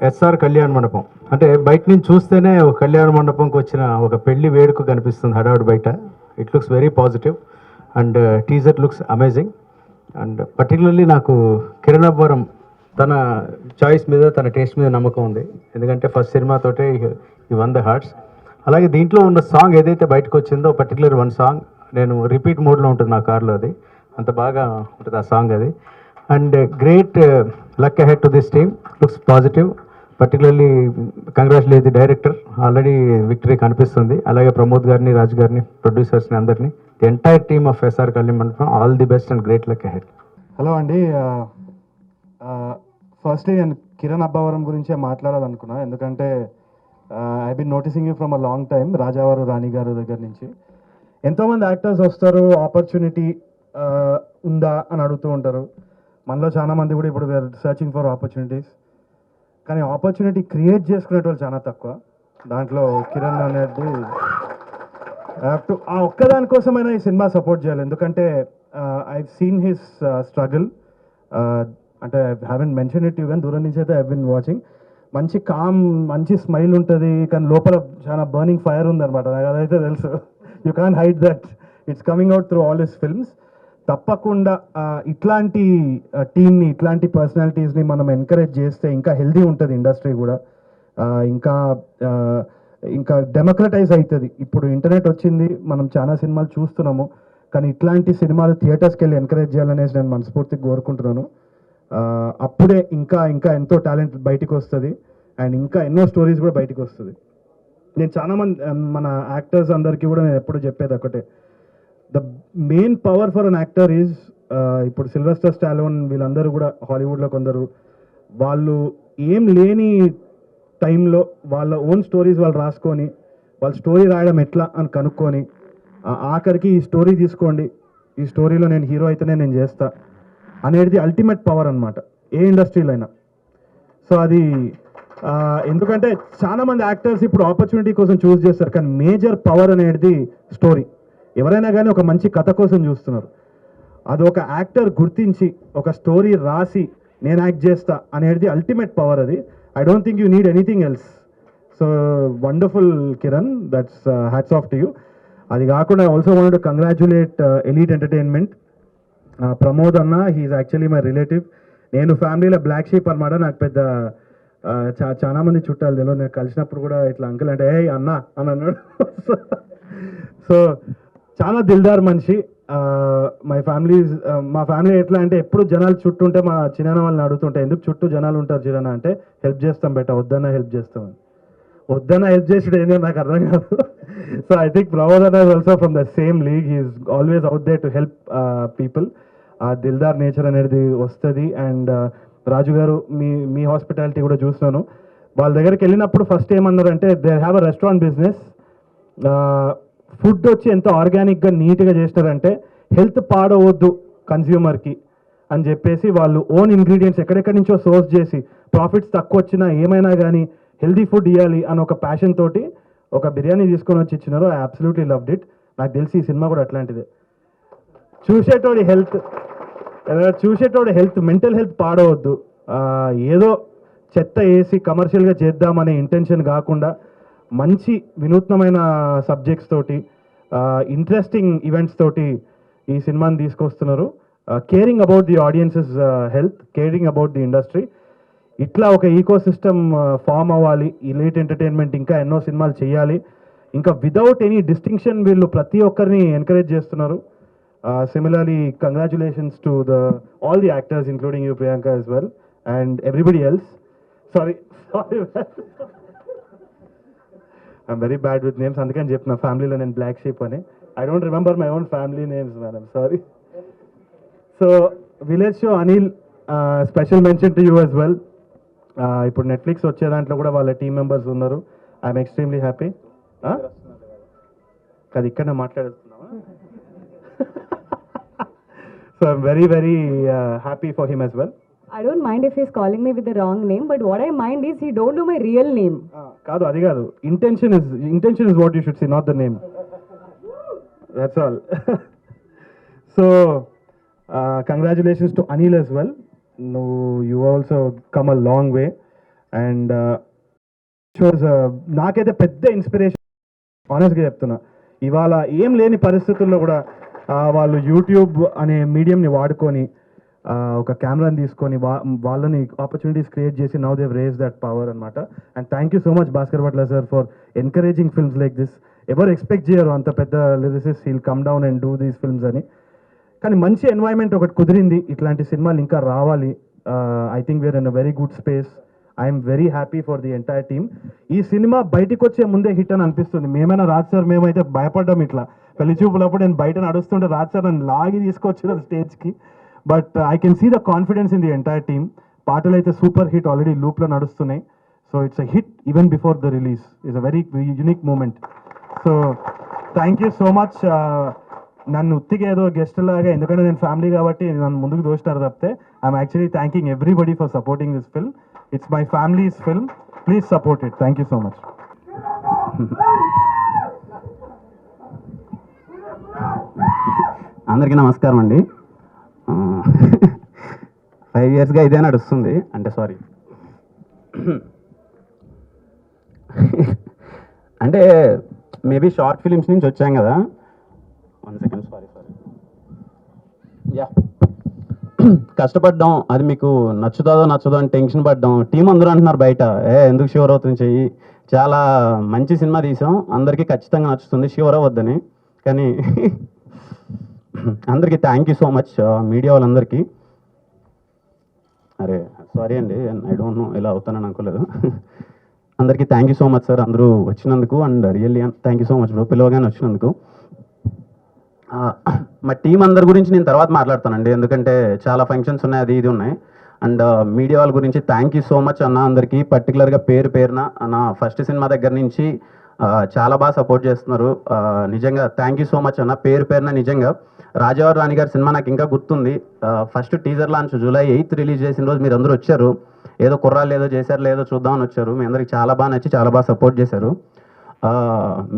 SR Kalyana మండపం అంటే బయట నుంచి చూస్తేనే ఒక కళ్యాణ మండపంకి వచ్చిన ఒక పెళ్లి వేడుక కనిపిస్తుంది హడావుడి బయట. It looks very positive and teaser looks amazing. And particularly నాకు కిరణ్ అబ్బవరం తన చాయిస్ మీద తన టేస్ట్ మీద నమ్మకం ఉంది. ఎందుకంటే ఫస్ట్ సినిమాతోటే ఈ 100 హార్ట్స్. అలాగే దీంట్లో ఉన్న సాంగ్ ఏదైతే బయటకు వచ్చిందో పర్టికులర్ వన్ సాంగ్ నేను రిపీట్ మోడ్లో ఉంటుంది నా కార్లో. అది అంత బాగా ఉంటుంది ఆ సాంగ్ అది. And great luck ahead to this team, looks positive. Particularly congratulate the director, already victory కనిపిస్తుంది. అలాగే ప్రమోద్ గారిని, రాజు గారిని, ప్రొడ్యూసర్స్ని అందరినీ, the entire team of SR Kalyan Mandapam, all the best and great luck ahead. Hello అండి, ఫస్ట్లీ నేను కిరణ్ అబ్బవరం గురించే మాట్లాడాలనుకున్నా. ఎందుకంటే I been noticing you from a long time, Rajavaru Rani గారు దగ్గర నుంచి. ఎంతోమంది యాక్టర్స్ వస్తారు, ఆపర్చునిటీ ఉందా అని అడుగుతూ ఉంటారు. మనలో చాలా మంది కూడా ఇప్పుడు వేర్ సర్చింగ్ ఫర్ ఆపర్చునిటీస్, కానీ ఆపర్చునిటీ క్రియేట్ చేసుకునే వాళ్ళు చాలా తక్కువ. దాంట్లో కిరణ్ అనేది ఆ ఒక్కదానికోసమైనా ఈ సినిమా సపోర్ట్ చేయాలి. ఎందుకంటే ఐ సీన్ హిస్ స్ట్రగుల్. అంటే I haven't mention it you, కానీ దూరం నుంచి అయితే ఐ బిన్ వాచింగ్. మంచి కామ్, మంచి స్మైల్ ఉంటుంది, కానీ లోపల చాలా బర్నింగ్ ఫైర్ ఉందన్నమాట. నాకు అదైతే తెలుసు. You can hide that, it's coming out through all his films. తప్పకుండా ఇట్లాంటి టీమ్ని, ఇట్లాంటి పర్సనాలిటీస్ని మనం ఎంకరేజ్ చేస్తే ఇంకా హెల్దీ ఉంటుంది ఇండస్ట్రీ కూడా. ఇంకా ఇంకా డెమోక్రటైజ్ అవుతుంది. ఇప్పుడు ఇంటర్నెట్ వచ్చింది, మనం చాలా సినిమాలు చూస్తున్నాము, కానీ ఇట్లాంటి సినిమాలు థియేటర్స్కి వెళ్ళి ఎంకరేజ్ చేయాలనేసి నేను మనస్ఫూర్తిగా కోరుకుంటున్నాను. అప్పుడే ఇంకా ఇంకా ఎంతో టాలెంట్ బయటికి వస్తుంది అండ్ ఇంకా ఎన్నో స్టోరీస్ కూడా బయటికి వస్తుంది. నేను చాలామంది మన యాక్టర్స్ అందరికీ కూడా నేను ఎప్పుడు చెప్పేది ఒకటే, the main power for an actor is, ఇప్పుడు సిల్వెస్టర్ స్టాలోన్ వీళ్ళందరూ కూడా హాలీవుడ్లో కొందరు, వాళ్ళు ఏం లేని టైంలో వాళ్ళ ఓన్ స్టోరీస్ వాళ్ళు రాసుకొని, వాళ్ళ స్టోరీ రాయడం ఎట్లా అని కనుక్కొని, ఆఖరికి ఈ స్టోరీ తీసుకోండి, ఈ స్టోరీలో నేను హీరో అయితేనే నేను చేస్తా అనేది అల్టిమేట్ పవర్ అనమాట, ఏ ఇండస్ట్రీలో అయినా. సో అది ఎందుకంటే చాలామంది యాక్టర్స్ ఇప్పుడు ఆపర్చునిటీ కోసం చూస్ చేస్తారు, కానీ మేజర్ పవర్ అనేది స్టోరీ. ఎవరైనా కానీ ఒక మంచి కథ కోసం చూస్తున్నారు. అది ఒక యాక్టర్ గుర్తించి ఒక స్టోరీ రాసి నేను యాక్ట్ చేస్తా అనేది అల్టిమేట్ పవర్. అది I don't think you need anything else. So wonderful Kiran, that's hats off to you. అది కాకుండా I also want to congratulate elite entertainment. Pramod అన్న, హీఈస్ యాక్చువల్లీ మై రిలేటివ్. నేను ఫ్యామిలీలో బ్లాక్ షీప్ అనమాట. నాకు పెద్ద చాలా మంది చుట్టాలు తెలియదు. నేను కలిసినప్పుడు కూడా ఇట్లా అంకుల్ అంటే ఏ అన్న అని అన్నాడు. సో చాలా దిల్దార్ మనిషి. మా ఫ్యామిలీ ఎట్లా అంటే ఎప్పుడు జనాలు చుట్టూ ఉంటే మా చిన్న వాళ్ళని అడుగుతుంటే, ఎందుకు చుట్టూ జనాలు ఉంటారు చిన్న అంటే, హెల్ప్ చేస్తాం బెట, వద్దన్నా హెల్ప్ చేస్తామని. వద్దన్నా హెల్ప్ చేసేది ఏంటో నాకు అర్థం కాదు. సో ఐ థింక్ ప్రమోద్ అన్న is also from the same league. He's always out there to help people. ఆ దిల్దార్ నేచర్ అనేది వస్తుంది. అండ్ రాజు గారు, మీ హాస్పిటాలిటీ కూడా చూస్తున్నాను. వాళ్ళ దగ్గరికి వెళ్ళినప్పుడు ఫస్ట్ ఏమన్నారంటే, they have a restaurant business. Food వచ్చి ఎంతో ఆర్గానిక్గా నీట్గా చేసినారంటే హెల్త్ పాడవద్దు కన్స్యూమర్కి అని చెప్పేసి వాళ్ళు ఓన్ ఇంగ్రీడియంట్స్ ఎక్కడెక్కడి నుంచో సోర్స్ చేసి, ప్రాఫిట్స్ తక్కువ వచ్చినా ఏమైనా కానీ హెల్దీ ఫుడ్ ఇవ్వాలి అని ఒక ప్యాషన్ తోటి ఒక బిర్యానీ తీసుకొని వచ్చి ఇచ్చినారు. I absolutely loved it. నాకు తెలిసి ఈ సినిమా కూడా అట్లాంటిదే. చూసేటోడి హెల్త్, మెంటల్ హెల్త్ పాడవద్దు. ఏదో చెత్త వేసి కమర్షియల్గా చేద్దామనే ఇంటెన్షన్ కాకుండా మంచి వినూత్నమైన సబ్జెక్ట్స్ తోటి, ఇంట్రెస్టింగ్ ఈవెంట్స్ తోటి ఈ సినిమాని తీసుకొస్తున్నారు. Caring about the audiences health, caring about the industry. ఇట్లా ఒక ఈకో సిస్టమ్ ఫామ్ అవ్వాలి. ఎలీట్ ఎంటర్టైన్మెంట్ ఇంకా ఎన్నో సినిమాలు చేయాలి. ఇంకా వితౌట్ ఎనీ డిస్టింక్షన్ వీళ్ళు ప్రతి ఒక్కరిని ఎంకరేజ్ చేస్తున్నారు. Similarly congratulations to all the actors including you Priyanka as well and everybody else. Sorry I'm very bad with names, అందుకని చెప్పిన ఫ్యామిలీలో నేను బ్లాక్ షీప్ అని. I don't remember my own family names man, I'm sorry. So village show Anil, special mention to you as well. ఇప్పుడు Netflix వచ్చే దాంట్లో కూడా వాళ్ళ టీమ్ మెంబర్స్ ఉన్నారు. I'm extremely happy. కాదు ఇక్కడనే మాట్లాడుతున్నావా? So I'm very very happy for him as well. I don't mind if he's calling me with the wrong name, but what I mind is he don't know my real name. కాదు, అది కాదు. Intention is what you should see, not the name. That's all. So congratulations to Anil as well. You also come a long way and నాకైతే పెద్ద inspiration, ఆనెస్ట్గా చెప్తున్నా. ఇవాళ ఏం లేని పరిస్థితుల్లో కూడా వాళ్ళు యూట్యూబ్ అనే మీడియంని వాడుకొని ఒక కెమెరాని తీసుకొని వాళ్ళని ఆపర్చునిటీస్ క్రియేట్ చేసి now they've raise that power అనమాట. And thank you so much Bhaskar Bhatla sir for encouraging films like this. ఎవరు ఎక్స్పెక్ట్ చేయరు అంత పెద్ద lyricist he'll come down and do these films అని. కానీ మంచి ఎన్వైర్న్మెంట్ ఒకటి కుదిరింది, ఇట్లాంటి సినిమాలు ఇంకా రావాలి. I think we're in a very good space. I'm very happy for the entire team. ఈ సినిమా బయటికి వచ్చే ముందే హిట్ అని అనిపిస్తుంది. మేమైనా రాజ్ సార్ మేమైతే భయపడ్డాం. ఇట్లా పెళ్లి చూపులప్పుడు నేను బయట నడుస్తుంటే రాజ్ సార్ నన్ను లాగి తీసుకొచ్చారు స్టేజ్కి. But I can see the confidence in the entire team. పాటలు అయితే సూపర్ హిట్, ఆల్రెడీ లూప్లో నడుస్తున్నాయి. So it's a hit even before the release. It's a very unique moment. So thank you so much. నన్ను ఉత్తిగా ఏదో guest లాగా, ఎందుకంటే నేను ఫ్యామిలీ కాబట్టి నన్ను ముందుకు దోస్తారు తప్పితే I'm actually thanking everybody for supporting this film. It's my families film. Please support it. Thank you so much. అందరికీ నమస్కారం అండి. 5 yearsగా ఇదే నడుస్తుంది. అంటే సారీ అంటే మేబీ షార్ట్ ఫిలిమ్స్ నుంచి వచ్చాం కదా. 1 second, సారీ యా కష్టపడ్డాం. అది మీకు నచ్చుతుందో నచ్చదో అని టెన్షన్ పడ్డాం. టీం అందరూ అంటున్నారు బయట, ఎందుకు షూర్ అవుతుంది చెయ్యి, చాలా మంచి సినిమా తీసాం, అందరికీ ఖచ్చితంగా నచ్చుతుంది, షూర్ అవ్వద్దని. కానీ అందరికీ thank you so much, media వాళ్ళందరికీ. అరే సారీ అండి, ఐ డోంట్ నో ఇలా అవుతానని అనుకోలేదు. అందరికీ thank you so much sir, అందరూ వచ్చినందుకు. And really thank you so much bro, పిలవగానే వచ్చినందుకు. మా టీం అందరి గురించి నేను తర్వాత మాట్లాడతానండి, ఎందుకంటే చాలా ఫంక్షన్స్ ఉన్నాయి, అది ఇది ఉన్నాయి. అండ్ మీడియా వాళ్ళ గురించి థ్యాంక్ యూ సో మచ్ అన్న అందరికీ. పర్టికులర్గా పేరున నా ఫస్ట్ సినిమా దగ్గర నుంచి చాలా బాగా సపోర్ట్ చేస్తున్నారు. నిజంగా థ్యాంక్ యూ సో మచ్ అన్న, పేరున. నిజంగా రాజావారి రాణి గారి సినిమా నాకు ఇంకా గుర్తుంది. First teaser launch July 8th release చేసిన రోజు మీరు అందరూ వచ్చారు. ఏదో కుర్రాళ్ళు ఏదో చేశారు లేదో చూద్దామని వచ్చారు. మీ అందరికి చాలా బాగా నచ్చి చాలా బాగా సపోర్ట్ చేశారు.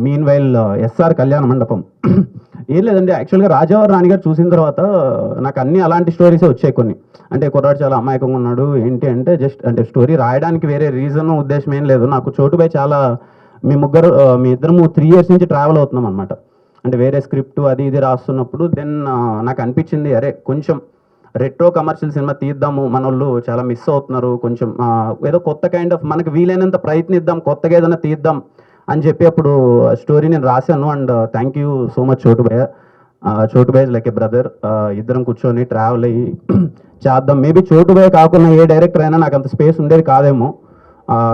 మీన్ వైల్ SR కళ్యాణ మండపం ఏం లేదండి, యాక్చువల్గా రాజావారి రాణి గారు చూసిన తర్వాత నాకు అన్ని అలాంటి స్టోరీసే వచ్చాయి కొన్ని. అంటే కుర్రాడు చాలా అమాయకంగా ఉన్నాడు ఏంటి అంటే జస్ట్ అంటే స్టోరీ రాయడానికి వేరే రీజన్ ఉద్దేశం ఏం లేదు. నాకు చోటుపై చాలా మీ ఇద్దరము 3 years నుంచి ట్రావెల్ అవుతున్నాం అనమాట. అంటే వేరే స్క్రిప్ట్ అది ఇది రాస్తున్నప్పుడు దెన్ నాకు అనిపించింది, అరే కొంచెం రెట్రో కమర్షియల్ సినిమా తీద్దాము, మన వాళ్ళు చాలా మిస్ అవుతున్నారు, కొంచెం ఏదో కొత్త కైండ్ ఆఫ్ మనకు వీలైనంత ప్రయత్నిద్దాం, కొత్తగా ఏదైనా తీద్దాం అని చెప్పి అప్పుడు స్టోరీ నేను రాశాను. And thank you so much చోటు భయ్య ఇస్ లైక్ ఏ బ్రదర్. ఇద్దరం కూర్చొని ట్రావెల్ అయ్యి చేద్దాం. మేబీ చోటు భయ్య కాకుండా ఏ డైరెక్టర్ అయినా నాకు అంత స్పేస్ ఉండేది కాదేమో.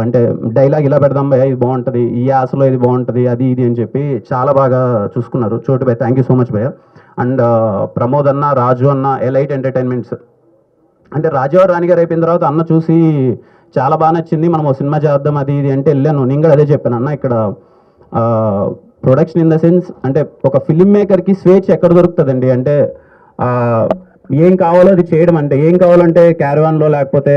అంటే డైలాగ్ ఇలా పెడదాం భయ్య, ఇది బాగుంటుంది, ఈ యాసలో ఇది బాగుంటుంది, అది ఇది అని చెప్పి చాలా బాగా చూసుకున్నారు చోటు భయ్య. థ్యాంక్ యూ సో మచ్ భయ్య. అండ్ ప్రమోద్ అన్న, రాజు అన్న, ఎలైట్ ఎంటర్టైన్మెంట్స్. అంటే రాజావారి రాణి గారు అయిపోయిన తర్వాత అన్న చూసి చాలా బాగా నచ్చింది, మనం ఒక సినిమా చేద్దాం అది ఇది అంటే వెళ్ళాను. నేను కూడా అదే చెప్పాను, అన్న ఇక్కడ ప్రొడక్షన్ ఇన్ ద సెన్స్ అంటే ఒక ఫిల్మ్ మేకర్కి స్వేచ్ఛ ఎక్కడ దొరుకుతుందండి. అంటే ఏం కావాలో అది చేయడం, అంటే ఏం కావాలంటే క్యారవాన్లో లేకపోతే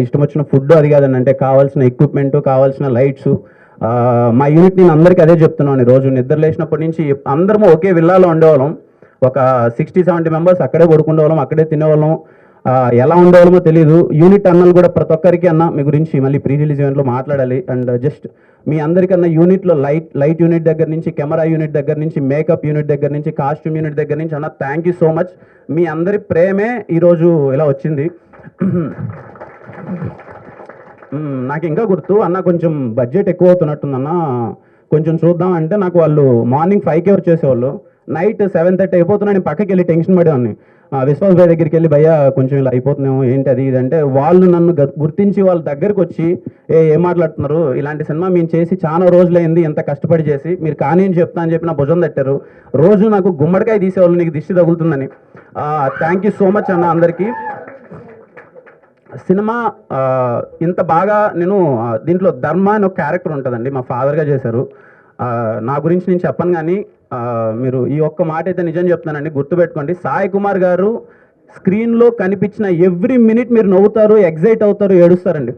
ఇష్టం వచ్చిన ఫుడ్ అది కాదండి, అంటే కావాల్సిన ఎక్విప్మెంట్, కావాల్సిన లైట్స్. మా యూనిట్ నేను అందరికీ అదే చెప్తున్నాను. రోజు నిద్ర లేచినప్పటి నుంచి అందరము ఒకే విల్లాలో ఉండేవాళ్ళం. ఒక 60-70 మెంబర్స్ అక్కడే పడుకునేవాళ్ళం, అక్కడే తినేవాళ్ళం. ఎలా ఉండేవాళ్ళమో తెలియదు. యూనిట్ అన్నలు కూడా ప్రతి ఒక్కరికి అన్న మీ గురించి మళ్ళీ ప్రీ రిలీజ్ ఈవెంట్లో మాట్లాడాలి. అండ్ జస్ట్ మీ అందరికన్నా యూనిట్లో లైట్ యూనిట్ దగ్గర నుంచి, కెమెరా యూనిట్ దగ్గర నుంచి, మేకప్ యూనిట్ దగ్గర నుంచి, కాస్ట్యూమ్ యూనిట్ దగ్గర నుంచి అన్న థ్యాంక్ యూ సో మచ్. మీ అందరి ప్రేమే ఈరోజు ఇలా వచ్చింది. నాకు ఇంకా గుర్తు అన్న, కొంచెం బడ్జెట్ ఎక్కువ అవుతున్నట్టుందన్న, కొంచెం చూద్దాం అంటే నాకు వాళ్ళు మార్నింగ్ 5కే వచ్చేసేవాళ్ళు, నైట్ 7:30 అయిపోతున్నా. నేను పక్కకి వెళ్ళి టెన్షన్ పడేవాడిని. విశ్వాస్ భాయ్ దగ్గరికి వెళ్ళి భయ్యా కొంచెం ఇలా అయిపోతున్నాము ఏంటి అది ఇది అంటే, వాళ్ళు నన్ను గుర్తించి వాళ్ళ దగ్గరకు వచ్చి ఏం మాట్లాడుతున్నారు, ఇలాంటి సినిమా మేము చేసి చాలా రోజులైంది, ఎంత కష్టపడి చేసి, మీరు కానీ అని చెప్తా అని చెప్పి నా భుజం తట్టారు. రోజు నాకు గుమ్మడికాయ తీసేవాళ్ళు, నీకు దిష్టి తగులుతుందని. థ్యాంక్ యూ సో మచ్ అన్న అందరికీ. సినిమా ఇంత బాగా నేను దీంట్లో ధర్మ అని ఒక క్యారెక్టర్ ఉంటుందండి, మా ఫాదర్గా చేశారు. నా గురించి నేను చెప్పను కానీ మీరు ఈ ఒక్క మాట అయితే నిజం చెప్తున్నానండి, గుర్తుపెట్టుకోండి. సాయి కుమార్ గారు స్క్రీన్లో కనిపించిన ఎవ్రీ మినిట్ మీరు నవ్వుతారు, ఎగ్జైట్ అవుతారు, ఏడుస్తారండి.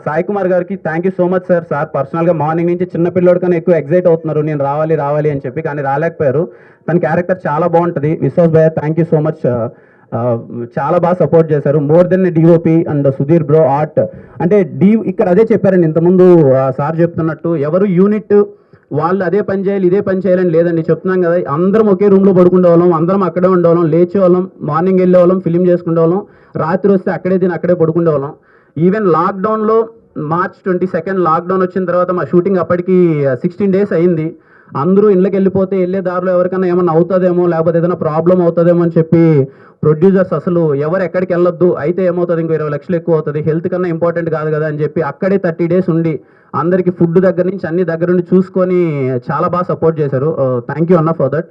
సాయి కుమార్ గారికి thank you so much sir. Sir పర్సనల్గా మార్నింగ్ నుంచి చిన్న పిల్లోడి కన్నా ఎక్కువ ఎగ్జైట్ అవుతున్నారు, నేను రావాలి అని చెప్పి, కానీ రాలేకపోయారు. తన క్యారెక్టర్ చాలా బాగుంటుంది. విశ్వాస్ భయ్య థ్యాంక్ యూ సో మచ్. చాలా బాగా సపోర్ట్ చేశారు. More than DOP and Sudheer bro art అంటే ఇక్కడ అదే చెప్పారండి ఇంతకుముందు సార్ చెప్తున్నట్టు, ఎవరు యూనిట్ వాళ్ళు అదే పని చేయాలి ఇదే పని చేయాలని లేదండి. చెప్తున్నాం కదా, అందరం ఒకే రూమ్లో పడుకునే వాళ్ళం, అందరం అక్కడే ఉండేవాళ్ళం, లేచేవాళ్ళం, మార్నింగ్ వెళ్ళేవాళ్ళం, ఫిలిం చేసుకునే వాళ్ళం, రాత్రి వస్తే అక్కడే తిని అక్కడే పడుకునే వాళ్ళం. ఈవెన్ లాక్డౌన్లో March 22 లాక్డౌన్ వచ్చిన తర్వాత మా షూటింగ్ అప్పటికి 16 days అయింది. అందరూ ఇళ్ళకి వెళ్ళిపోతే వెళ్ళే దారిలో ఎవరికైనా ఏమన్నా అవుతుందేమో, లేకపోతే ఏదైనా ప్రాబ్లం అవుతుందేమో అని చెప్పి ప్రొడ్యూసర్స్ అసలు ఎవరు ఎక్కడికి వెళ్ళొద్దు, అయితే ఏమవుతుంది ఇంకో 20 లక్షలు ఎక్కువ అవుతుంది, హెల్త్ కన్నా ఇంపార్టెంట్ కాదు కదా అని చెప్పి అక్కడే 30 days ఉండి అందరికీ ఫుడ్ దగ్గర నుంచి అన్ని దగ్గర నుండి చూసుకొని చాలా బాగా సపోర్ట్ చేశారు. థ్యాంక్ యూ అన్న ఫర్ దట్.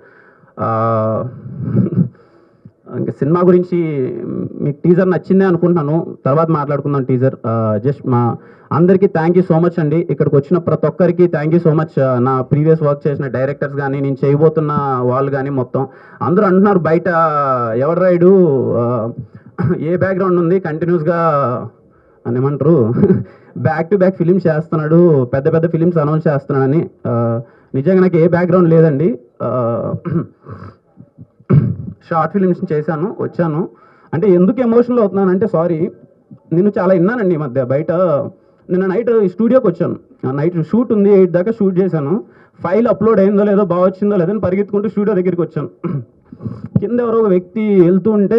ఇంకా సినిమా గురించి మీకు టీజర్ నచ్చిందే అనుకుంటున్నాను, తర్వాత మాట్లాడుకుందాం టీజర్. జస్ట్ మా అందరికీ థ్యాంక్ యూ సో మచ్ అండి. ఇక్కడికి వచ్చిన ప్రతి ఒక్కరికి థ్యాంక్ యూ సో మచ్. నా ప్రీవియస్ వర్క్ చేసిన డైరెక్టర్స్ కానీ, నేను చేయబోతున్న వాళ్ళు కానీ, మొత్తం అందరూ అంటున్నారు బయట ఎవరు రైడు ఏ బ్యాక్గ్రౌండ్ ఉంది, కంటిన్యూస్గా అని ఏమంటారు బ్యాక్ టు బ్యాక్ ఫిలిమ్స్ చేస్తున్నాడు, పెద్ద పెద్ద ఫిలిమ్స్ అనౌన్స్ చేస్తున్నాడని. నిజంగా నాకు ఏ బ్యాక్గ్రౌండ్ లేదండి. షార్ట్ ఫిలిమ్స్ చేశాను, వచ్చాను. అంటే ఎందుకు ఎమోషనల్ అవుతున్నానంటే, సారీ, నేను చాలా విన్నానండి ఈ మధ్య బయట. నిన్న నైట్ స్టూడియోకి వచ్చాను, నైట్ షూట్ ఉంది, 8 దాకా షూట్ చేశాను. ఫైల్ అప్లోడ్ అయిందో లేదో, బాగా వచ్చిందో లేదో అని పరిగెత్తుకుంటూ స్టూడియో దగ్గరికి వచ్చాను. కింద ఎవరో ఒక వ్యక్తి వెళ్తూ ఉంటే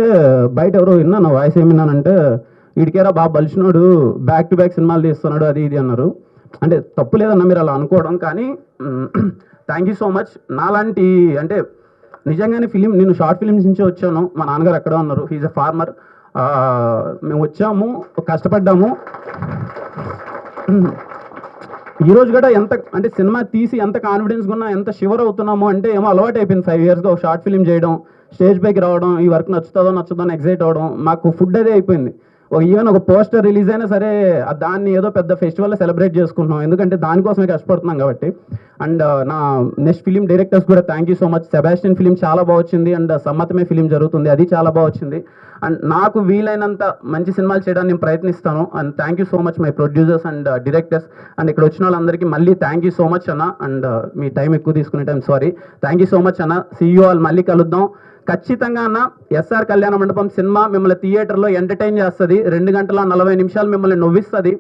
బయట ఎవరో విన్నాను, వాయిస్ ఏమి విన్నానంటే, వీడికేరా బాగా బలిచినోడు, బ్యాక్ టు బ్యాక్ సినిమాలు తీస్తున్నాడు, అది ఇది అన్నారు. అంటే తప్పు లేదన్నా మీరు అలా అనుకోవడం, కానీ థ్యాంక్ యూ సో మచ్. నాలాంటి అంటే నిజంగానే నేను షార్ట్ ఫిలిమ్స్ నుంచి వచ్చాను. మా నాన్నగారు అక్కడ ఉన్నారు, హీజ్ ఎ ఫార్మర్. మేము వచ్చాము, కష్టపడ్డాము. ఈరోజు కూడా ఎంత అంటే సినిమా తీసి ఎంత కాన్ఫిడెన్స్గా ఉన్నా, ఎంత షివర్ అవుతున్నామో అంటే ఏమో అలవాటు అయిపోయింది. 5 yearsగా ఒక షార్ట్ ఫిలిం చేయడం, స్టేజ్ పైకి రావడం, ఈ వర్క్ నచ్చుతుందో నచ్చుతుందో అని ఎక్సైట్ అవ్వడం, మాకు ఫుడ్ అదే అయిపోయింది. ఈవెన్ ఒక పోస్టర్ రిలీజ్ అయినా సరే దాన్ని ఏదో పెద్ద ఫెస్టివల్లో సెలబ్రేట్ చేసుకుంటున్నాం, ఎందుకంటే దానికోసమే కష్టపడుతున్నాం కాబట్టి. అండ్ నా నెక్స్ట్ ఫిలిం డైరెక్టర్స్ కూడా thank you so much. Sebastian film చాలా బాగా వచ్చింది, అండ్ సమ్మతమే ఫిలిం జరుగుతుంది, అది చాలా బాగా వచ్చింది. అండ్ నాకు వీలైనంత మంచి సినిమాలు చేయడానికి నేను ప్రయత్నిస్తాను. And thank you so much my producers and directors. And ఇక్కడ వచ్చిన వాళ్ళందరికీ మళ్ళీ థ్యాంక్ యూ సో మచ్ అన్న. అండ్ మీ టైం ఎక్కువ తీసుకునే time sorry. Thank you so much అన్న. సీ యూ ఆల్, మళ్ళీ కలుద్దాం ఖచ్చితంగా అన్న. ఎస్ఆర్ కళ్యాణ మండపం సినిమా మిమ్మల్ని థియేటర్లో ఎంటర్టైన్ చేస్తుంది, 2 గంటల 40 నిమిషాలు మిమ్మల్ని నవ్విస్తుంది.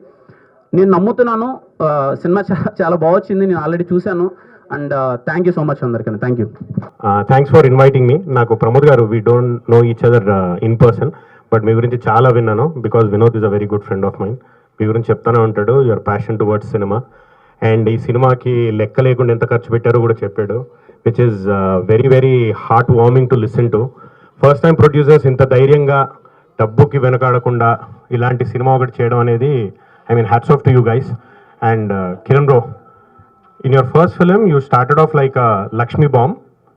నేను నమ్ముతున్నాను. సినిమా చాలా బాగా వచ్చింది, నేను ఆల్రెడీ చూశాను. And thank you so much అందరికీ. Thank you. Thanks for inviting me. నాకు Pramod garu, we don't know each other in person, but మీ గురించి చాలా విన్నాను, because Vinod is a very good friend of mine. మీ గురించి చెప్తానే ఉంటాడు, your passion towards cinema. And ఈ సినిమాకి లెక్క లేకుండా ఎంత ఖర్చు పెట్టారో కూడా చెప్పాడు, which is very very heart warming to listen to. First time producers ఇంత ధైర్యంగా డబ్బుకి వెనకాడకుండా ఇలాంటి సినిమా ఒకటి చేయడం అనేది, I mean hats off to you guys. And Kiran bro, in your first film you started off like a Lakshmi bomb.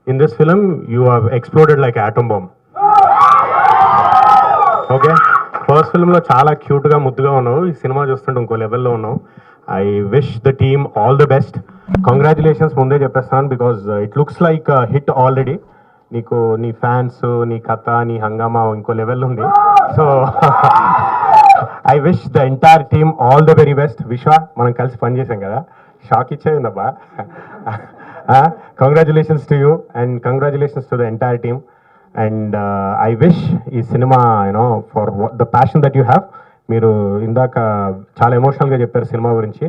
In this film you have exploded like an atom bomb. Okay, first ఫిల్మ్లో చాలా క్యూట్గా ముద్దుగా ఉన్నావు, ఈ cinema చూస్తుంటే ఇంకో లెవెల్లో ఉన్నావు. I wish the team all the best. Congratulations ముందే చెప్పేస్తాను, because it looks like hit already. నీకు నీ ఫ్యాన్స్, నీ కథ, నీ హంగామా ఇంకో లెవెల్ ఉంది. So I wish the entire team all the very best. Vishwa, మనం కలిసి పనిచేసాం కదా, షాక్ ఇచ్చేయిందబ్బా. Congratulations to you and congratulations to the entire team. And I wish ఈ cinema you know for the passion that you have. మీరు ఇందాక చాలా ఎమోషనల్గా చెప్పారు సినిమా గురించి.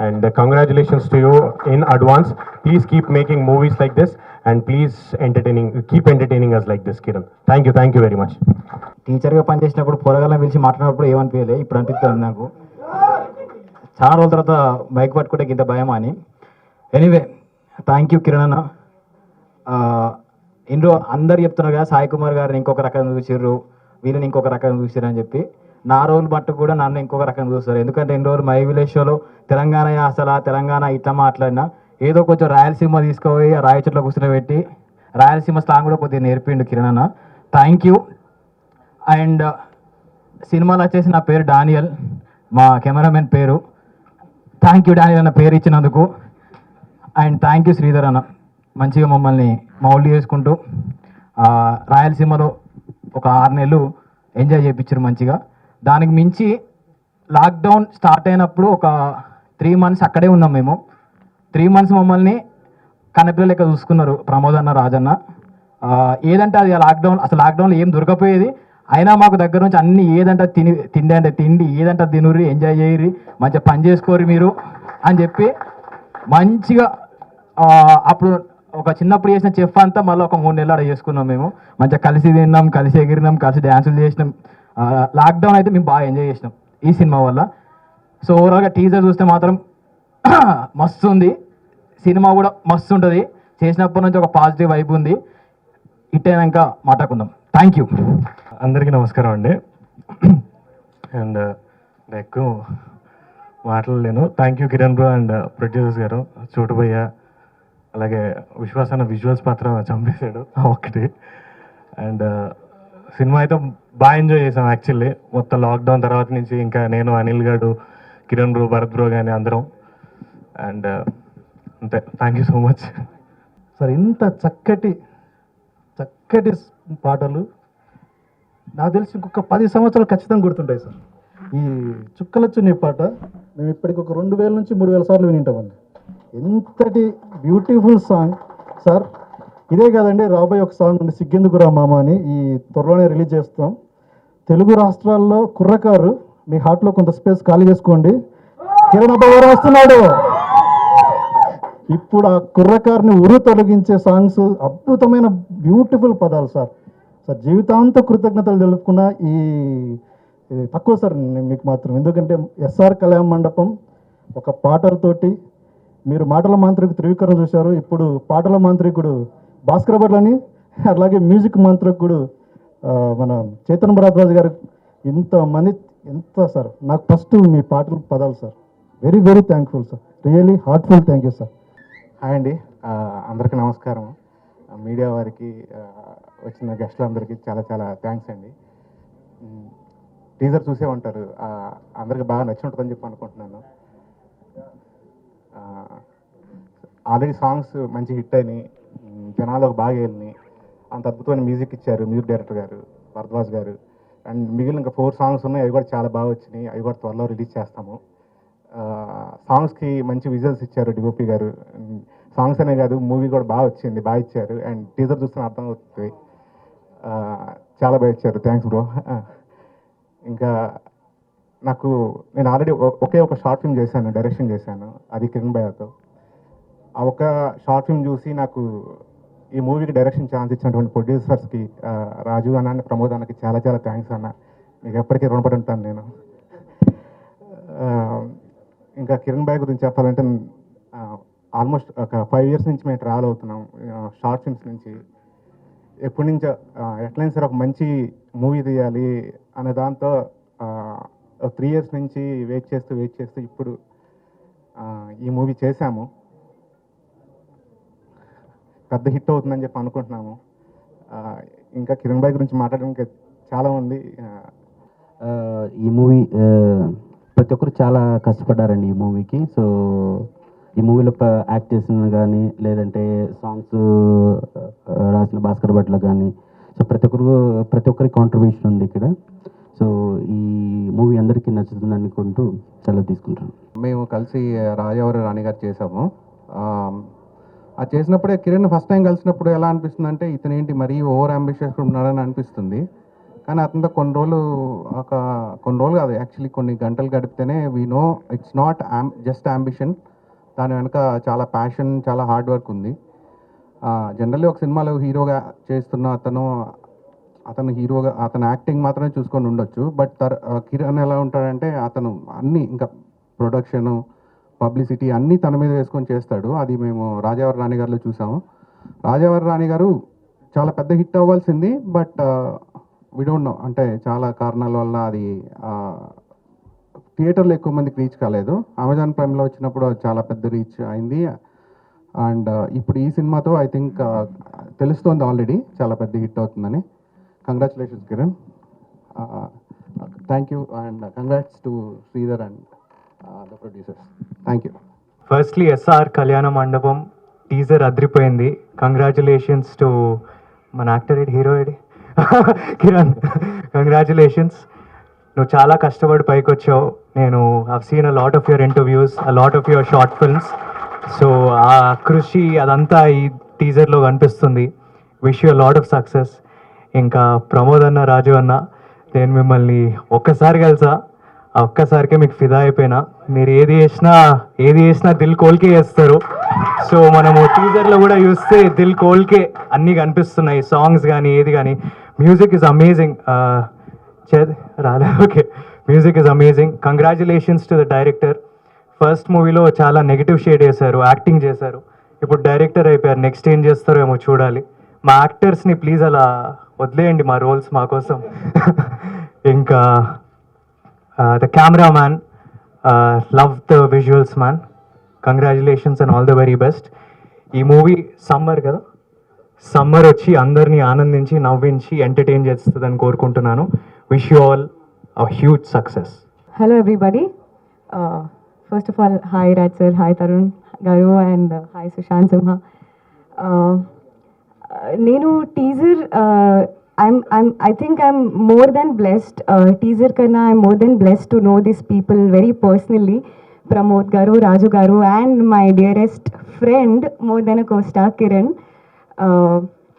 And congratulations to you in advance. Please keep making movies like this and please keep entertaining us like this. Kiran, thank you very much. టీచర్గా పనిచేసినప్పుడు పొరగాలను పిలిచి మాట్లాడినప్పుడు ఏమనిపించలే, ఇప్పుడు అనిపిస్తుంది నాకు. చాలా రోజుల తర్వాత బైక్ పట్టుకుంటే ఇంత భయం అని. ఎనీవే, థ్యాంక్ యూ కిరణ్ అన్న. ఇందులో అందరు చెప్తున్నారు కదా, సాయి కుమార్ గారిని ఇంకొక రకంగా చూసిర్రు, వీళ్ళని ఇంకొక రకంగా చూసిర్రు అని చెప్పి. నా రోజులు మట్టు కూడా నన్ను ఇంకొక రకంగా చూస్తారు. ఎందుకంటే ఇన్ని రోజులు మై విలేజ్ షోలో తెలంగాణ అసలు తెలంగాణ ఇట్లా మాట్లాడినా, ఏదో కొంచెం రాయలసీమ తీసుకుపోయి రాయచోట్ల కూర్చోబెట్టి రాయలసీమ స్లాంగ్ కూడా కొద్దిగా నేర్పిండు కిరణ్ అన్న. Thank you. అండ్ సినిమాలో వచ్చేసి నా పేరు డానియల్, మా కెమెరామెన్ పేరు. థ్యాంక్ యూ డానియల్ అన్న పేరు ఇచ్చినందుకు. అండ్ థ్యాంక్ యూ శ్రీధర్ అన్న, మంచిగా మమ్మల్ని మౌల్డ్ చేసుకుంటూ రాయలసీమలో ఒక 6 నెలలు ఎంజాయ్ చేయించారు మంచిగా. దానికి మించి లాక్డౌన్ స్టార్ట్ అయినప్పుడు ఒక 3 months అక్కడే ఉన్నాం మేము. 3 months మమ్మల్ని కన్నపిల్ల లెక్క చూసుకున్నారు ప్రమోద్ అన్న, రాజన్న. ఏదంటే అది లాక్డౌన్లో ఏం దొరకపోయేది, అయినా మాకు దగ్గర నుంచి అన్ని ఏదంటే తిండి అంటే తిండి, ఏదంటే తినుర్రి, ఎంజాయ్ చేయర్రి, మంచిగా పని చేసుకోరు మీరు అని చెప్పి మంచిగా అప్పుడు ఒక చిన్నప్పుడు చేసిన చెఫ్ అంతా మళ్ళీ ఒక 3 నెలలు అక్కడ చేసుకున్నాం మేము. మంచిగా కలిసి తిన్నాం, కలిసి ఎగిరినాం, కలిసి డ్యాన్సులు చేసినాం. లాక్డౌన్ అయితే మేము బాగా ఎంజాయ్ చేసినాం ఈ సినిమా వల్ల. సో ఓవరాల్గా టీజర్ చూస్తే మాత్రం మస్తు ఉంది, సినిమా కూడా మస్తు ఉంటుంది. చేసినప్పటి నుంచి ఒక పాజిటివ్ వైబ్ ఉంది. ఇట్టేనాక మాట్లాడుకుందాం. Thank you. అందరికీ నమస్కారం అండి. అండ్ ఎక్కువ మాట్లాడలేను. Thank you Kiran bro and producers గారు, చోటుభయ్య, అలాగే విశ్వాస్ అన్న విజువల్స్ మాత్రం చంపేశాడు ఒకటి. అండ్ సినిమా అయితే బాగా ఎంజాయ్ చేసాం యాక్చువల్లీ. మొత్తం లాక్డౌన్ తర్వాత నుంచి ఇంకా నేను, అనిల్ గారు, కిరణ్ బ్రో, భరత్ బ్రో కానీ అందరం. అండ్ అంతే, thank you so much sir. ఇంత చక్కటి పాటలు నాకు తెలిసి ఇంకొక 10 సంవత్సరాలు ఖచ్చితంగా గుర్తుంటాయి సార్. ఈ చుక్కలొచ్చుని పాట మేము ఇప్పటికి ఒక 2000 నుంచి 3000 సార్లు వినింటామండి. ఎంతటి బ్యూటిఫుల్ సాంగ్ సార్. ఇదే కాదండి, రాబోయే ఒక సాంగ్ ఉంది సిగ్గెందుకురా మామ అని, ఈ త్వరలోనే రిలీజ్ చేస్తాం. తెలుగు రాష్ట్రాల్లో కుర్రకారు మీ హార్ట్లో కొంత స్పేస్ ఖాళీ చేసుకోండి. కిరణ్ అబ్బాయి గారు వస్తున్నాడు. ఇప్పుడు ఆ కుర్రకారుని ఉరు తొలగించే సాంగ్స్, అద్భుతమైన బ్యూటిఫుల్ పదాలు సార్. సార్ జీవితాంత కృతజ్ఞతలు తెలుపుకున్న ఈ తక్కువ సార్ మీకు మాత్రం. ఎందుకంటే ఎస్ఆర్ కళ్యాణ మండపం ఒక పాటలతోటి మీరు మాటల మాంత్రికుడు త్రివిక్రమ్ చూశారు, ఇప్పుడు పాటల మాంత్రికుడు భాస్కర్ భట్లని, అలాగే మ్యూజిక్ మాంత్రికుడు మన చైతన్య భరద్వాజ్ గారు. ఇంతమంది ఎంత సార్. నాకు ఫస్ట్ మీ పాటల పదాలు sir. Very very thankful sir, really heartful thank you sir. Hi అండి, అందరికీ నమస్కారం. మీడియా వారికి, వచ్చిన గెస్టులందరికీ చాలా చాలా థ్యాంక్స్ అండి. టీజర్ చూసే ఉంటారు, అందరికి బాగా నచ్చి ఉంటుందని చెప్పి అనుకుంటున్నాను. ఆల్రెడీ సాంగ్స్ మంచి హిట్ అయినాయి, జనాలకు బాగా వెళ్ళినాయి. అంత అద్భుతమైన మ్యూజిక్ ఇచ్చారు మ్యూజిక్ డైరెక్టర్ గారు, భరద్వాజ్ గారు. అండ్ మిగిలిన ఇంకా 4 సాంగ్స్ ఉన్నాయి, అవి కూడా చాలా బాగా వచ్చినాయి. అవి కూడా త్వరలో రిలీజ్ చేస్తాము. సాంగ్స్కి మంచి విజువల్స్ ఇచ్చారు డిఓపి గారు. సాంగ్స్ అనే కాదు, మూవీ కూడా బాగా వచ్చింది, బాగా ఇచ్చారు. అండ్ టీజర్ చూస్తే అర్థం అవుతుంది, చాలా బాగా ఇచ్చారు. Thanks bro. ఇంకా నేను ఆల్రెడీ ఒకే ఒక షార్ట్ ఫిల్మ్ చేశాను, డైరెక్షన్ చేశాను, అది కిరణ్ భయ్యతో. ఆ ఒక షార్ట్ ఫిల్మ్ చూసి నాకు ఈ మూవీకి డైరెక్షన్ ఛాన్స్ ఇచ్చినటువంటి ప్రొడ్యూసర్స్కి, రాజు అన్న, ప్రమోద్ అన్నకి చాలా చాలా థ్యాంక్స్ అన్న. మీకు ఎప్పటికీ రుణపడి ఉంటాను నేను. ఇంకా కిరణ్ భయ్య గురించి చెప్పాలంటే, ఆల్మోస్ట్ ఒక 5 years నుంచి మేము ట్రావెల్ అవుతున్నాం షార్ట్ ఫిల్మ్స్ నుంచి. ఎప్పటి నుంచో ఎట్లయినా సరే ఒక మంచి మూవీ తీయాలి అనే దాంతో 3 years నుంచి వెయిట్ చేస్తూ ఇప్పుడు ఈ మూవీ చేశాము. పెద్ద హిట్ అవుతుందని చెప్పి అనుకుంటున్నాము. ఇంకా కిరణ్ భాయ్ గురించి మాట్లాడడానికి చాలా ఉంది. ఈ మూవీ ప్రతి ఒక్కరు చాలా కష్టపడ్డారండి ఈ మూవీకి. సో ఈ మూవీలో యాక్ట్ చేసిన కానీ, లేదంటే సాంగ్స్ రాసిన భాస్కర్ భట్ల కానీ, సో ప్రతి ఒక్కరి కాంట్రిబ్యూషన్ ఉంది ఇక్కడ. సో ఈ మూవీ అందరికీ నచ్చుతుంది అనుకుంటూ సెలవు తీసుకుంటాను. మేము కలిసి రాజావారి రాణి గారు చేసాము. అది చేసినప్పుడే కిరణ్ ఫస్ట్ టైం కలిసినప్పుడు ఎలా అనిపిస్తుంది అంటే, ఇతను ఏంటి మరీ ఓవర్ అంబిషియస్ ఉన్నాడని అనిపిస్తుంది. కానీ అతనితో కొన్ని రోజులు కాదు, యాక్చువల్లీ కొన్ని గంటలు గడిపితేనే we know it's not just ambition. దాని వెనక చాలా ప్యాషన్, చాలా హార్డ్ వర్క్ ఉంది. జనరల్లీ ఒక సినిమాలో హీరోగా చేస్తున్న అతను హీరోగా అతను యాక్టింగ్ మాత్రమే చూసుకొని ఉండొచ్చు. బట్ కిరణ్ ఎలా ఉంటాడంటే, అతను అన్నీ ఇంకా ప్రొడక్షను, పబ్లిసిటీ అన్నీ తన మీద వేసుకొని చేస్తాడు. అది మేము రాజావారి రాణి గారిలో చూసాము. రాజావారి రాణి గారు చాలా పెద్ద హిట్ అవ్వాల్సింది, బట్ వి డోంట్ నో, అంటే చాలా కారణాల వల్ల అది థియేటర్లో ఎక్కువ మందికి రీచ్ కాలేదు. అమెజాన్ ప్రైమ్లో వచ్చినప్పుడు చాలా పెద్ద రీచ్ అయింది. అండ్ ఇప్పుడు ఈ సినిమాతో ఐ థింక్ తెలుస్తోంది ఆల్రెడీ చాలా పెద్ద హిట్ అవుతుందని. Congratulations Kiran, thank you, and congrats to Sridhar and the producers. Thank you. Firstly SR Kalyana Mandapam teaser అదిరిపోయింది. కంగ్రాచులేషన్స్ టు మన యాక్టర్ హీరో కిరణ్, కంగ్రాచులేషన్స్. నువ్వు చాలా కష్టపడి పైకి వచ్చావు. నేను I've seen a lot of your interviews, a lot of your short films. So ఆ కృషి అదంతా ఈ టీజర్లో కనిపిస్తుంది. Wish you lot of success. ఇంకా ప్రమోద్ అన్న, రాజు అన్న, నేను మిమ్మల్ని ఒక్కసారి కలిసా, ఆ ఒక్కసారికే మీకు ఫిదా అయిపోయినా. మీరు ఏది చేసినా దిల్ కోల్కే చేస్తారు. సో మనము టీజర్లో కూడా చూస్తే దిల్ కోల్కే అన్నీ కనిపిస్తున్నాయి, సాంగ్స్ కానీ ఏది కానీ. Music is amazing. రాదా? Okay, music is amazing. Congratulations to the director. First మూవీలో చాలా నెగిటివ్ షేడ్ వేశారు, యాక్టింగ్ చేశారు. ఇప్పుడు డైరెక్టర్ అయిపోయారు. నెక్స్ట్ ఏం చేస్తారో ఏమో చూడాలి. మా యాక్టర్స్ని ప్లీజ్ అలా వదిలేయండి మా రోల్స్ మా కోసం. ఇంకా the cameraman, love the visuals man, congratulations and all the very best. ఈ మూవీ సమ్మర్ కదా, సమ్మర్ వచ్చి అందరినీ ఆనందించి నవ్వించి ఎంటర్టైన్ చేస్తుందని కోరుకుంటున్నాను. Wish you all a huge success. Hello everybody. First of all, hi Raj sir, hi Tarun garu, and hi Sushant Simha. నేను teaser I think I'm more than blessed. Teaser karna I'm more than blessed to know these people very personally. Pramod garu, Raju garu, and my dearest friend more than a co-star Kiran.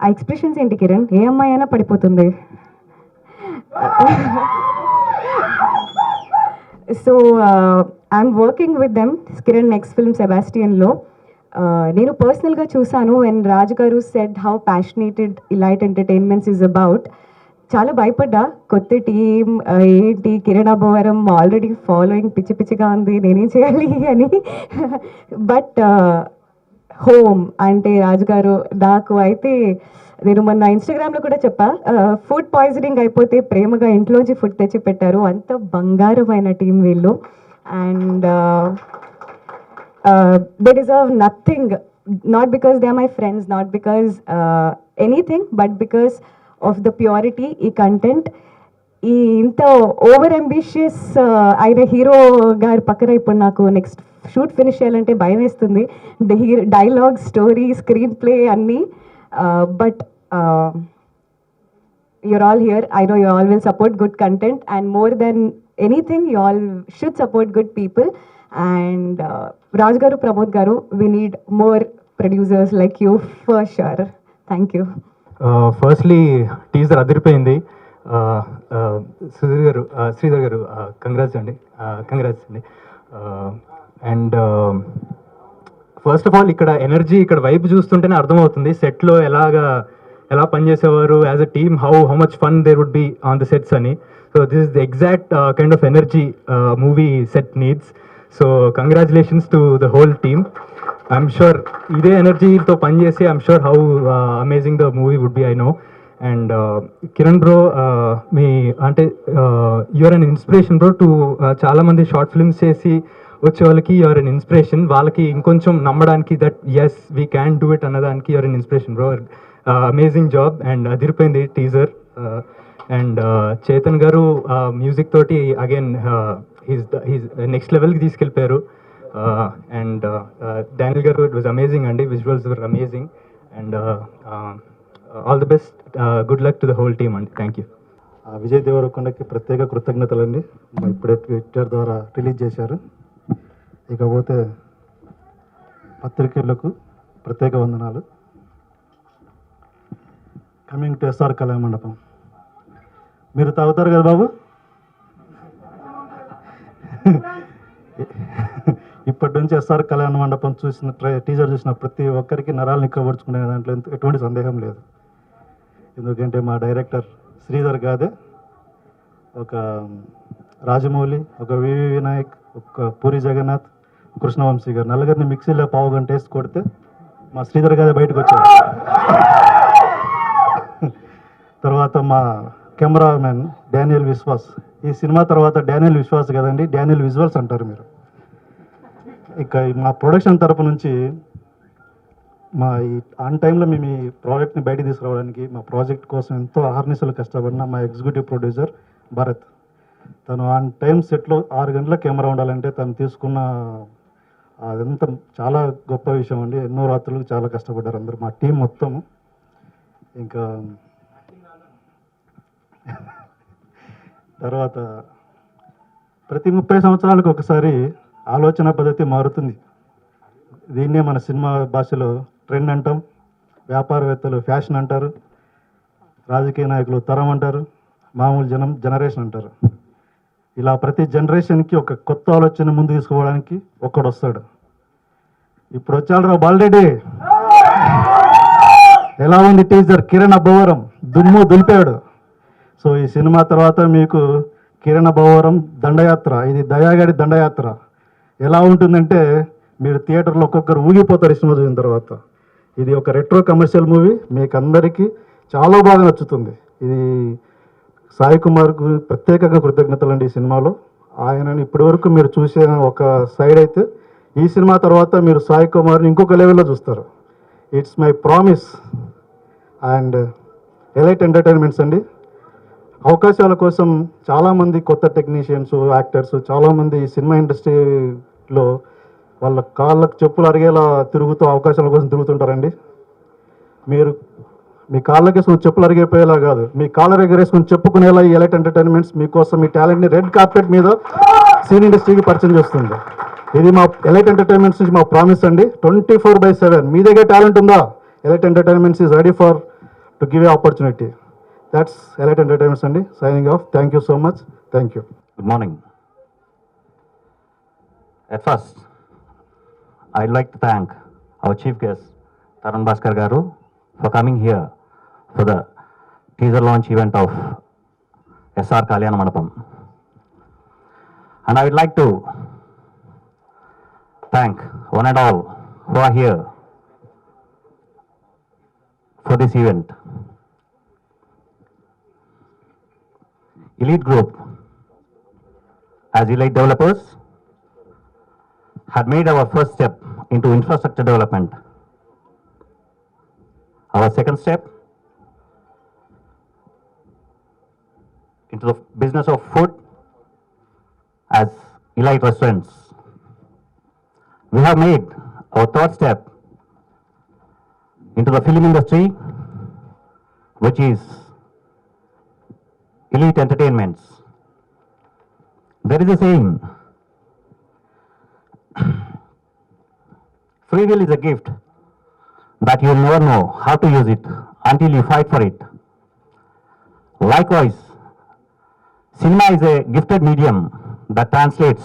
ఆ expressions ఏంటి కిరణ్? ఏ అమ్మాయి అయినా పడిపోతుంది. So I'm working with them. Kiran next film సెబాస్టియన్లో నేను పర్సనల్గా చూసాను. And Raju garu said how passionated Elite entertainments is about. చాలా భయపడ్డా, కొత్త టీం ఏంటి, కిరణ్ అబ్బవరం ఆల్రెడీ ఫాలోయింగ్ పిచ్చి పిచ్చిగా ఉంది, నేనేం చేయాలి అని. బట్ హోమ్ అంటే రాజుగారు నాకు అయితే, నేను మొన్న ఇన్స్టాగ్రామ్లో కూడా చెప్పా, ఫుడ్ పాయిజనింగ్ అయిపోతే ప్రేమగా ఇంట్లోంచి ఫుడ్ తెచ్చి పెట్టారు. అంత బంగారమైన టీం వీళ్ళు. And they deserve nothing, not because they are my friends, not because anything, but because of the purity ఈ కంటెంట్. ఈ ఇంత ఓవర్ అంబిషియస్ అయిన హీరో గారు పక్కన ఇప్పుడు నాకు నెక్స్ట్ షూట్ ఫినిష్ చేయాలంటే భయం వేస్తుంది. డైలాగ్, స్టోరీ, స్క్రీన్ ప్లే అన్నీ. But you're all here. I know you all will support good content, and more than anything, you all should support good people. And Raj garu, Pramod garu, we need more producers like you for sure. Thank you. Firstly teaser అదిరిపోయింది. Sridhar garu congrats అండి. And first of all ఇక్కడ energy, ఇక్కడ vibe చూస్తుంటేనే అర్థమవుతుంది సెట్లో ఎలా పనిచేసేవారు as a team, how much fun there would be on the sets అని. So this is the exact kind of energy movie set needs. So congratulations to the whole team. I'm sure ఇదే ఎనర్జీతో పనిచేసి I'm sure how amazing the movie would be, I know. And Kiran bro, మీ అంటే you're an inspiration bro to చాలామంది short films చేసి వచ్చే వాళ్ళకి you're an inspiration. వాళ్ళకి ఇంకొంచెం నమ్మడానికి that as we can do it అన్నదానికి you're an inspiration bro. Amazing job. And అదిరిపోయింది teaser. And Chetan garu music తోటి అగైన్ హీస్ నెక్స్ట్ లెవెల్కి తీసుకెళ్ళిపోయారు. And Daniel garu, it was amazing అండి, visuals were amazing. And all the best, good luck to the whole team అండి. Thank you. Vijay దేవరకొండకి ప్రత్యేక కృతజ్ఞతలండి. ఇప్పుడే Twitter ద్వారా release చేశారు. ఇకపోతే పత్రికలకు ప్రత్యేక వందనాలు. కమింగ్ టు ఎస్ఆర్ కళ్యాణ మండపం, మీరు తాగుతారు కదా బాబు? ఇప్పటి నుంచి ఎస్ఆర్ కళ్యాణ మండపం టీజర్ చూసిన ప్రతి ఒక్కరికి నరాలు నిక్కబడుచుకునే దాంట్లో ఎటువంటి సందేహం లేదు. ఎందుకంటే మా డైరెక్టర్ శ్రీధర్ గాదే, ఒక రాజమౌళి, ఒక వివి వినాయక్, ఒక పూరి జగన్నాథ్, కృష్ణవంశీ గారు నలుగురిని మిక్సీలో పావు గంట వేసి కొడితే మా శ్రీధర్ గాదే బయటకు వచ్చారు. తర్వాత మా కెమెరామెన్ డానియల్ విశ్వాస్. ఈ సినిమా తర్వాత డానియల్ విశ్వాస్ కదండి, డానియల్ విజువల్స్ అంటారు మీరు. ఇక మా ప్రొడక్షన్ తరపు నుంచి మా ఈ ఆన్ టైంలో మేము ఈ ప్రాజెక్ట్ని బయటికి తీసుకురావడానికి, మా ప్రాజెక్ట్ కోసం ఎంతో అహర్నిశలు కష్టపడిన మా ఎగ్జిక్యూటివ్ ప్రొడ్యూసర్ భరత్. తను ఆన్ టైం సెట్లో 6 గంటల కెమెరా ఉండాలంటే తను తీసుకున్న అదంతా చాలా గొప్ప విషయం అండి. ఎన్నో రాత్రులకు చాలా కష్టపడ్డారు అందరూ, మా టీం మొత్తం. ఇంకా తర్వాత ప్రతి 30 సంవత్సరాలకు ఒకసారి ఆలోచన పద్ధతి మారుతుంది. దీన్నే మన సినిమా భాషలో ట్రెండ్ అంటాం, వ్యాపారవేత్తలు ఫ్యాషన్ అంటారు, రాజకీయ నాయకులు తరం అంటారు, మామూలు జనరేషన్ అంటారు. ఇలా ప్రతి జనరేషన్కి ఒక కొత్త ఆలోచన ముందు తీసుకోవడానికి ఒక్కడు వస్తాడు. ఇప్పుడు వచ్చాడు బాలరెడ్డి. ఎలా ఉంది టీజర్? కిరణ్ అబ్బవరం దుమ్ము దులిపాడు. సో ఈ సినిమా తర్వాత మీకు కిరణ్ అబ్బవరం దండయాత్ర, ఇది దయాగాడి దండయాత్ర. ఎలా ఉంటుందంటే మీరు థియేటర్లో ఒక్కొక్కరు ఊగిపోతారు ఈ సినిమా చూసిన తర్వాత. ఇది ఒక రెట్రో కమర్షియల్ మూవీ, మీకు అందరికీ చాలా బాగా నచ్చుతుంది. ఇది సాయి కుమార్కు ప్రత్యేకంగా కృతజ్ఞతలు అండి. ఈ సినిమాలో ఆయనని ఇప్పటివరకు మీరు చూసిన ఒక సైడ్ అయితే, ఈ సినిమా తర్వాత మీరు సాయి కుమార్ని ఇంకొక లెవెల్లో చూస్తారు. It's my promise. And elite entertainments అండి, అవకాశాల కోసం చాలామంది కొత్త టెక్నీషియన్స్, యాక్టర్స్ చాలామంది ఈ సినిమా ఇండస్ట్రీలో వాళ్ళ కాళ్ళకు చెప్పులు అరిగేలా తిరుగుతూ అవకాశాల కోసం తిరుగుతుంటారండి. మీరు మీ కాళ్ళకేసుకుని చెప్పులు అరిగిపోయేలా కాదు, మీ కాళ్ళ ఎగరేసుకుని చెప్పుకునేలా ఈ ఎలైట్ ఎంటర్టైన్మెంట్స్ మీకోసం మీ టాలెంట్ని రెడ్ కార్పెట్ మీద సినీ ఇండస్ట్రీకి పరిచయం చేస్తుంది. ఇది మా ఎలైట్ ఎంటర్టైన్మెంట్స్ నుంచి మా ప్రామిస్ అండి. 24/7 మీ దగ్గర టాలెంట్ ఉందా? Elite entertainments is ready for to give a opportunity. That's Elite Entertainments Andy, signing off. Thank you so much. Thank you. Good morning. At first, I'd like to thank our chief guest, Tarun Bhaskar Garu, for coming here for the teaser launch event of SR Kalyana Mandapam. And I would like to thank one and all who are here for this event. Elite Group, as Elite developers, had made our first step into infrastructure development. Our second step into the business of food as Elite Restaurants. We have made our third step into the film industry, which is Elite Entertainments. There is a saying, free will is a gift that you will never know how to use it until you fight for it. Likewise, cinema is a gifted medium that translates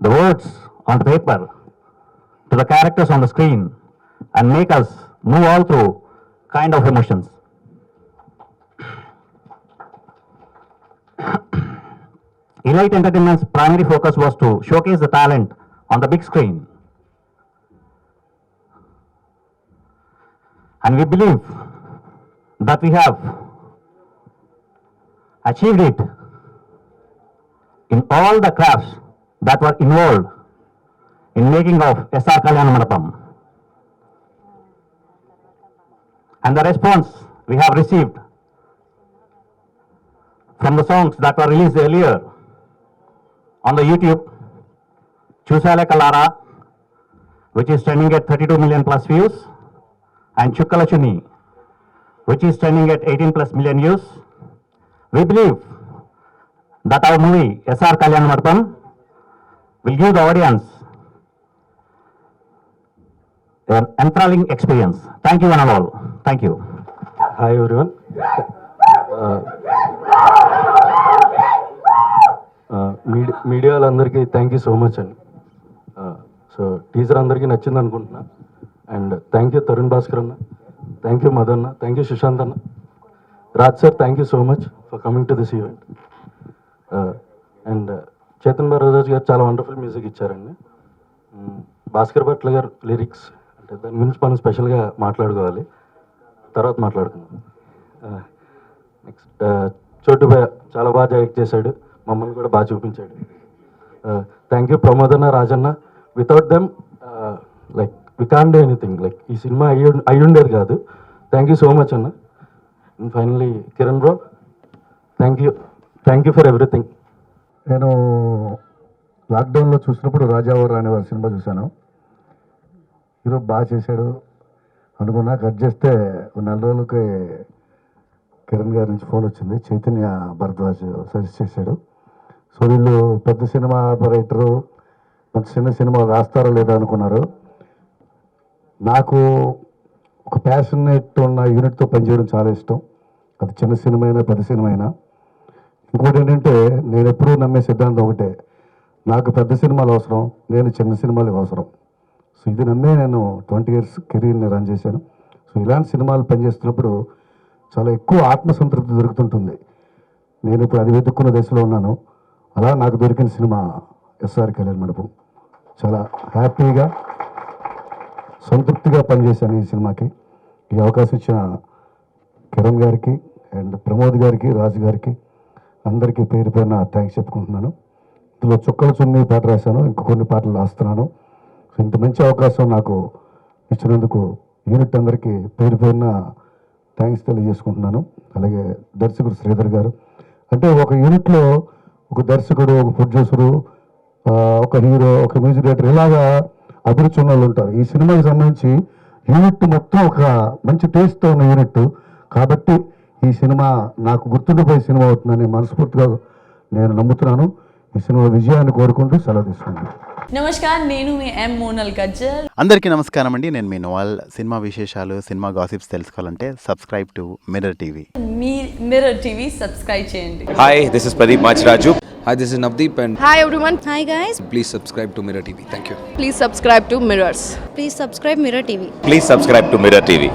the words on the paper to the characters on the screen and make us move all through kind of emotions. Elite Entertainment's primary focus was to showcase the talent on the big screen. And we believe that we have achieved it in all the crafts that were involved in making of SR Kalyana Mandapam. And the response we have received from the songs that were released earlier on the YouTube, Chusale Kalara, which is trending at 32 million plus views, and Chukkala Chunni, which is trending at 18 plus million views. We believe that our movie SR Kalyana Mandapam will give the audience an enthralling experience. Thank you one and all. Thank you. Hi everyone. Media వాళ్ళందరికీ thank you so much అండి. So teaser అందరికీ నచ్చింది అనుకుంటున్నా. And thank you Tarun Bhaskar అన్న, thank you మదన్న, thank you Sushant అన్న, Raj sir, thank you so much for coming to this event. And Chetan Bharadwaj garu చాలా wonderful music ఇచ్చారండి. భాస్కర్ భట్ల గారు లిరిక్స్, అంటే దాని గురించి మనం స్పెషల్గా మాట్లాడుకోవాలి, తర్వాత మాట్లాడుకుందాం. నెక్స్ట్ చోటు భయ చాలా బాగా డైరెక్ట్ చేశాడు, మమ్మల్ని కూడా బాగా చూపించాడు. థ్యాంక్ యూ ప్రమోదన్న, రాజన్న. Without them like we can't do anything. Like ఈ సినిమా అయ్యి ఉండేది కాదు. థ్యాంక్ యూ సో మచ్ అన్న. And finally Kiran bro, thank you for everything. నేను లాక్డౌన్లో చూసినప్పుడు రాజావారు అనే వారి సినిమా చూశాను. హీరో బాగా చేశాడు అనుకున్నా. కట్ చేస్తే ఒక 4 రోజులకి కిరణ్ గారి నుంచి ఫోన్ వచ్చింది, చైతన్య భరద్వాజ్ సజెస్ట్ చేశాడు. సో వీళ్ళు పెద్ద సినిమా రైటరు, చిన్న సినిమా రాస్తారో లేదా అనుకున్నారు. నాకు ఒక ప్యాషనేట్ ఉన్న యూనిట్తో పనిచేయడం చాలా ఇష్టం. అది చిన్న సినిమా అయినా పెద్ద సినిమా అయినా. ఇంకోటి ఏంటంటే నేను ఎప్పుడూ నమ్మే సిద్ధాంతం ఒకటే, నాకు పెద్ద సినిమాలు అవసరం, నేను చిన్న సినిమాలకు అవసరం. సో ఇది నమ్మే నేను 20 years కెరీర్ని రన్ చేశాను. సో ఇలాంటి సినిమాలు పనిచేస్తున్నప్పుడు చాలా ఎక్కువ ఆత్మసంతృప్తి దొరుకుతుంటుంది. నేను ఇప్పుడు అది వెతుక్కున్న దశలో ఉన్నాను. అలా నాకు దొరికిన సినిమా ఎస్ఆర్ కళ్యాణ మండపం. చాలా హ్యాపీగా సంతృప్తిగా పనిచేశాను ఈ సినిమాకి. ఈ అవకాశం ఇచ్చిన కిరణ్ గారికి అండ్ ప్రమోద్ గారికి, రాజు గారికి అందరికీ పేరు పేరున థ్యాంక్స్ చెప్పుకుంటున్నాను. ఇందులో చుక్కల చున్నీ పాట రాశాను, ఇంక కొన్ని పాటలు రాస్తున్నాను. సో ఇంత మంచి అవకాశం నాకు ఇచ్చినందుకు యూనిట్ అందరికీ పేరు పేరున థ్యాంక్స్ తెలియజేసుకుంటున్నాను. అలాగే దర్శకుడు శ్రీధర్ గారు, అంటే ఒక యూనిట్లో ఒక దర్శకుడు, ఒక ప్రొడ్యూసరు, ఒక హీరో, ఒక మ్యూజిక్ డైరెక్టర్ ఇలాగా అభిరుచి ఉన్న వాళ్ళు ఉంటారు. ఈ సినిమాకి సంబంధించి యూనిట్ మొత్తం ఒక మంచి టేస్ట్తో ఉన్న యూనిట్ కాబట్టి ఈ సినిమా నాకు గుర్తుండిపోయే సినిమా అవుతుందని మనస్ఫూర్తిగా నేను నమ్ముతున్నాను. ఈ సినిమా విజయాన్ని కోరుకుంటూ సెలవు తీసుకున్నాను. నమస్కారం, నేను మీ ఎం మోనల్ గజ్జర్. అందరికీ నమస్కారం అండి, నేను మీ నోవాల్. సినిమా విశేషాలు, సినిమా గాసిప్స్ తెలుసుకోవాలంటే సబ్స్క్రైబ్ టు మిర్రర్ టీవీ. మీ మిర్రర్ టీవీ సబ్స్క్రైబ్ చేయండి. Hi, this is Pradeep Machiraju. Hi, this is Navdeep and Hi everyone. Hi guys. please subscribe to Mirror TV. Thank you. Please subscribe to Mirrors. Please subscribe Mirror TV. Please subscribe to Mirror TV.